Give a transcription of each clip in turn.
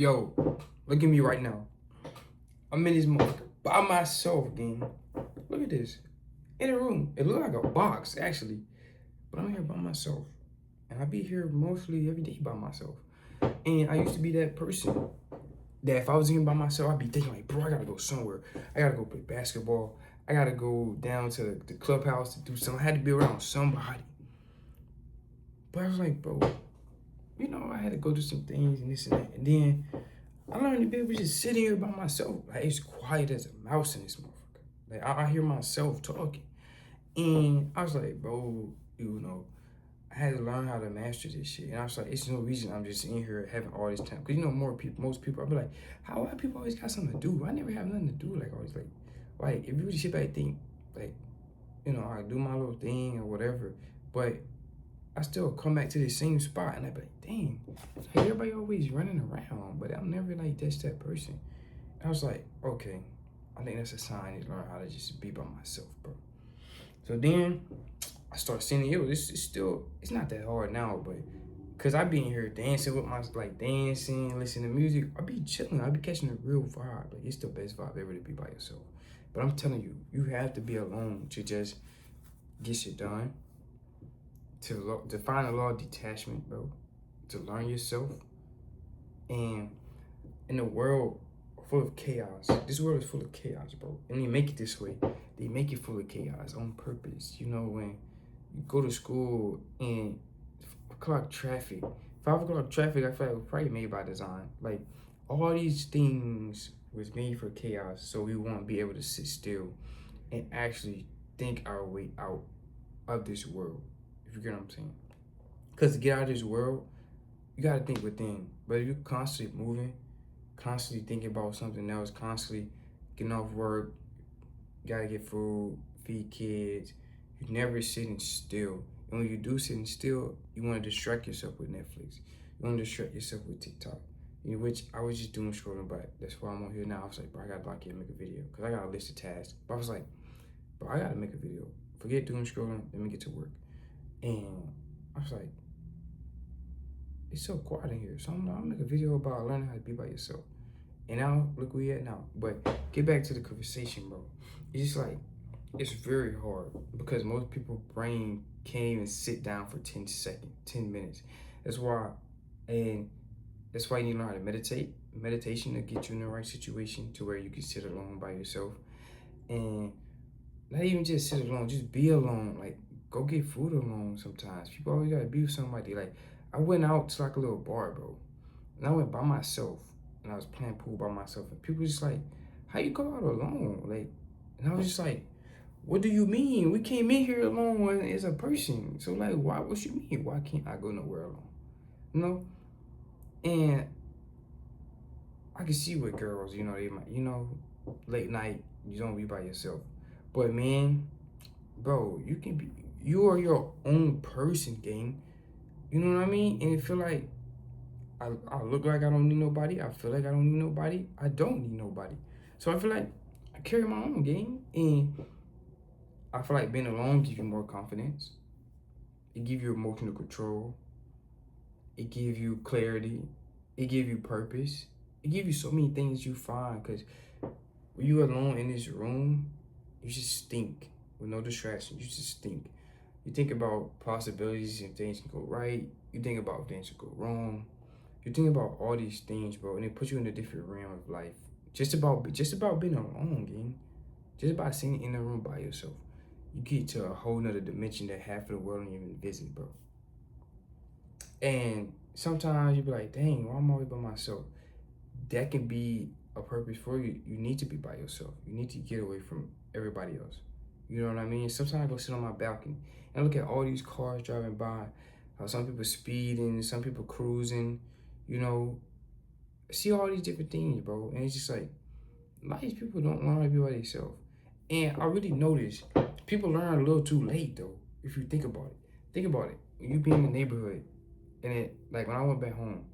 Yo, look at me right now. I'm in this motherfucker by myself, gang. Look at this. In a room. It look like a box, actually. But I'm here by myself. And I be here mostly every day by myself. And I used to be that person that if I was here by myself, I'd be thinking like, bro, I gotta go somewhere. I gotta go play basketball. I gotta go down to the clubhouse to do something. I had to be around somebody. But I was like, bro, I had to go do some things and this and that. And then I learned to be able to just sit here by myself. Like, it's quiet as a mouse in this motherfucker. Like, I hear myself talking. And I was like, bro, I had to learn how to master this shit. And I was like, it's no reason I'm just in here having all this time. Because, most people, I'll be like, why people always got something to do? I never have nothing to do. Like, always, like, if you really sit back and think, like, I do my little thing or whatever. But I still come back to the same spot and I be like, dang, like everybody always running around, but I'm never like that person. And I was like, okay, I think that's a sign to learn how to just be by myself, bro. So then I start seeing it's not that hard now, but cause I be in here dancing with dancing, listening to music. I be chilling. I be catching a real vibe. Like it's the best vibe ever to be by yourself. But I'm telling you, you have to be alone to just get shit done. To find a lot of detachment, bro. To learn yourself. And in a world full of chaos, this world is full of chaos, bro. And they make it this way. They make it full of chaos on purpose. When you go to school and 5 o'clock traffic, 5 o'clock traffic, I feel like it was probably made by design. Like all these things was made for chaos, so we won't be able to sit still and actually think our way out of this world. If you get what I'm saying. Because to get out of this world, you gotta think within. But if you're constantly moving, constantly thinking about something else, constantly getting off work, you gotta get food, feed kids, you're never sitting still. And when you do sitting still, you wanna distract yourself with Netflix. You wanna distract yourself with TikTok. Which I was just doing scrolling, but that's why I'm on here now. I was like, bro, I gotta lock in and make a video. Because I got a list of tasks. But I was like, bro, I gotta make a video. Forget doing scrolling, let me get to work. And I was like, it's so quiet in here. So I'm gonna make a video about learning how to be by yourself. And now, look where we at now. But get back to the conversation, bro. It's just like, it's very hard because most people's brain can't even sit down for 10 seconds, 10 minutes. That's why, and that's why you need to learn how to meditate. Meditation to get you in the right situation to where you can sit alone by yourself. And not even just sit alone, just be alone. Like, go get food alone sometimes. People always gotta be with somebody. Like, I went out to like a little bar, bro. And I went by myself. And I was playing pool by myself. And people just like, how you go out alone? Like, and I was just like, what do you mean? We came in here alone as a person. So like, what you mean? Why can't I go nowhere alone? And I can see with girls, they might, late night, you don't be by yourself. But man, bro, you are your own person, gang. You know what I mean? And it feel like I look like I don't need nobody. I feel like I don't need nobody. I don't need nobody. So I feel like I carry my own game. And I feel like being alone gives you more confidence. It gives you emotional control. It gives you clarity. It gives you purpose. It gives you so many things you find. Because when you're alone in this room, you just think with no distraction. You just think. You think about possibilities and things can go right. You think about things can go wrong. You think about all these things, bro, and it puts you in a different realm of life. Just about being alone, gang. Just by sitting in a room by yourself, you get to a whole nother dimension that half of the world don't even visit, bro. And sometimes you be like, dang, why am I always by myself? That can be a purpose for you. You need to be by yourself. You need to get away from everybody else. You know what I mean? Sometimes I go sit on my balcony and look at all these cars driving by. How some people speeding, some people cruising. See all these different things, bro. And it's just like, a lot of these people don't learn how to be by themselves. And I really notice people learn a little too late, though, if you think about it. Think about it. When you be in the neighborhood, and like when I went back home,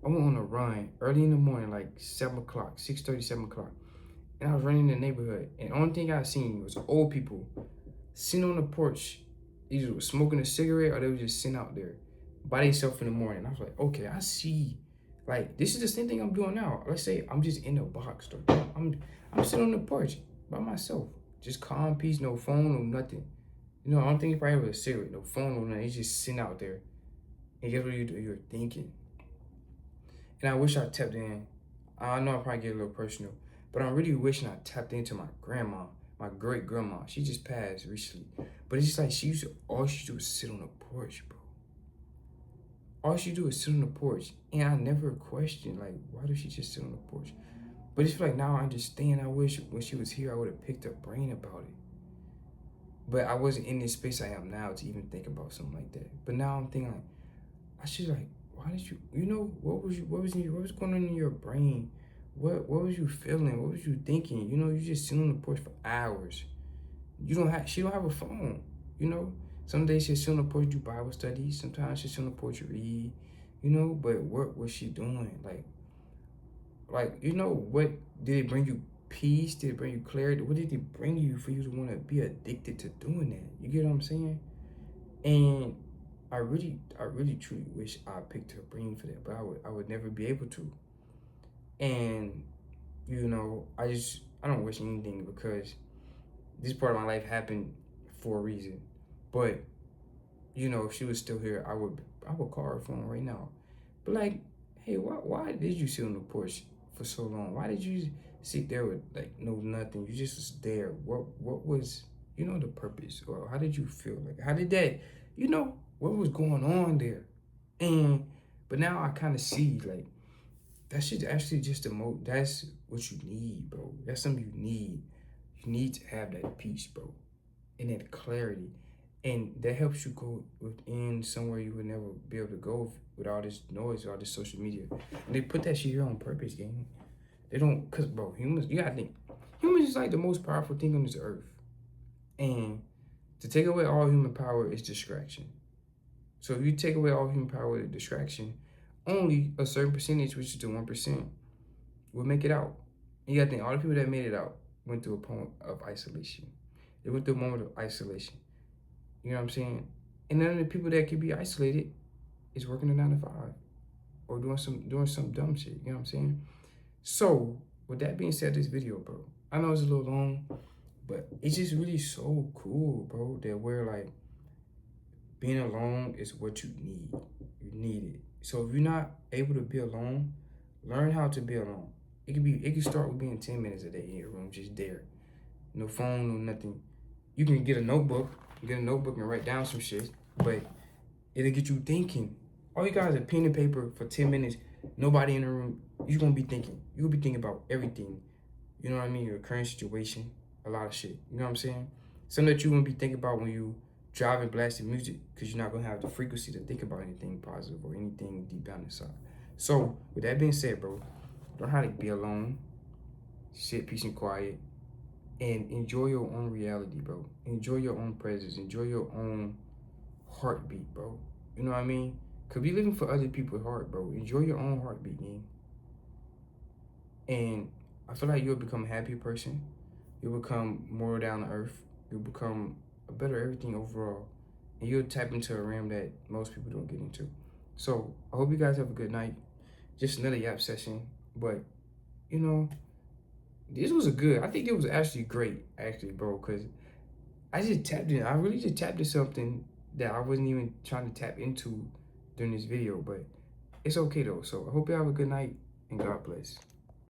I went on a run early in the morning, like 7 o'clock, 6:30, 7 o'clock. And I was running in the neighborhood. And the only thing I seen was old people sitting on the porch, either was smoking a cigarette or they were just sitting out there by themselves in the morning. I was like, okay, I see Like, this is the same thing I'm doing now. Let's say I'm just in the box, though. I'm sitting on the porch by myself. Just calm, peace, no phone, no nothing. You know, I don't think he probably have a cigarette, no phone, no nothing. He's just sitting out there. And guess what you do? You're thinking. And I wish I tapped in. I know I probably get a little personal, but I'm really wishing I tapped into my grandma, my great grandma. She just passed recently. But it's just like all she do is sit on the porch, bro. All she do is sit on the porch. And I never questioned, like, why does she just sit on the porch? But it's like now I understand. I wish when she was here, I would have picked her brain about it. But I wasn't in this space I am now to even think about something like that. But now I'm thinking, like, I should like, why did you, what was going on in your brain? What was you feeling? What was you thinking? You know, you just sit on the porch for hours. She don't have a phone, you know? Some days she'll sit on the porch do Bible studies. Sometimes she'll sit on the porch read, you know? But what was she doing? Like, you know, what did it bring you peace? Did it bring you clarity? What did it bring you for you to want to be addicted to doing that? You get what I'm saying? And I really truly wish I picked her brain for that, but I would never be able to. And, you know, I don't wish anything because this part of my life happened for a reason. But, you know, if she was still here, I would call her phone right now. But like, hey, why did you sit on the porch for so long? Why did you sit there with like no nothing? You just was there. What was, you know, the purpose? Or how did you feel? Like, how did that, you know, what was going on there? And but now I kind of see like that shit actually just that's what you need, bro. That's something you need. You need to have that peace, bro, and that clarity. And that helps you go within somewhere you would never be able to go with all this noise, all this social media. And they put that shit here on purpose, gang. They don't, cause bro, humans, you gotta think, humans is like the most powerful thing on this earth. And to take away all human power is distraction. So if you take away all human power with distraction, only a certain percentage, which is the 1%, will make it out. And you gotta think, all the people that made it out went through a point of isolation. They went through a moment of isolation. You know what I'm saying? And none of the people that can be isolated is working a 9 to 5 or doing some dumb shit. You know what I'm saying? So with that being said, this video, bro, I know it's a little long, but it's just really so cool, bro, that we're like, being alone is what you need. You need it. So if you're not able to be alone, learn how to be alone. It can start with being 10 minutes a day in your room, just there. No phone, no nothing. You can get a notebook and write down some shit, but it'll get you thinking. All you got is a pen and paper for 10 minutes, nobody in the room. You're gonna be thinking. You'll be thinking about everything. You know what I mean? Your current situation, a lot of shit. You know what I'm saying? Something that you wouldn't be thinking about when you driving blasting music, because you're not gonna have the frequency to think about anything positive or anything deep down inside. So with that being said, bro, learn how to be alone, sit peace and quiet, and enjoy your own reality, bro. Enjoy your own presence. Enjoy your own heartbeat, bro. You know what I mean? Cause we living for other people's heart, bro. Enjoy your own heartbeat, man. And I feel like you'll become a happier person. You'll become more down to earth. You'll become a better everything overall. And you'll tap into a realm that most people don't get into. So I hope you guys have a good night. Just another yap session. But, you know, this was I think it was actually great, actually, bro, because I really just tapped into something that I wasn't even trying to tap into during this video, but it's okay though. So I hope you have a good night and God bless.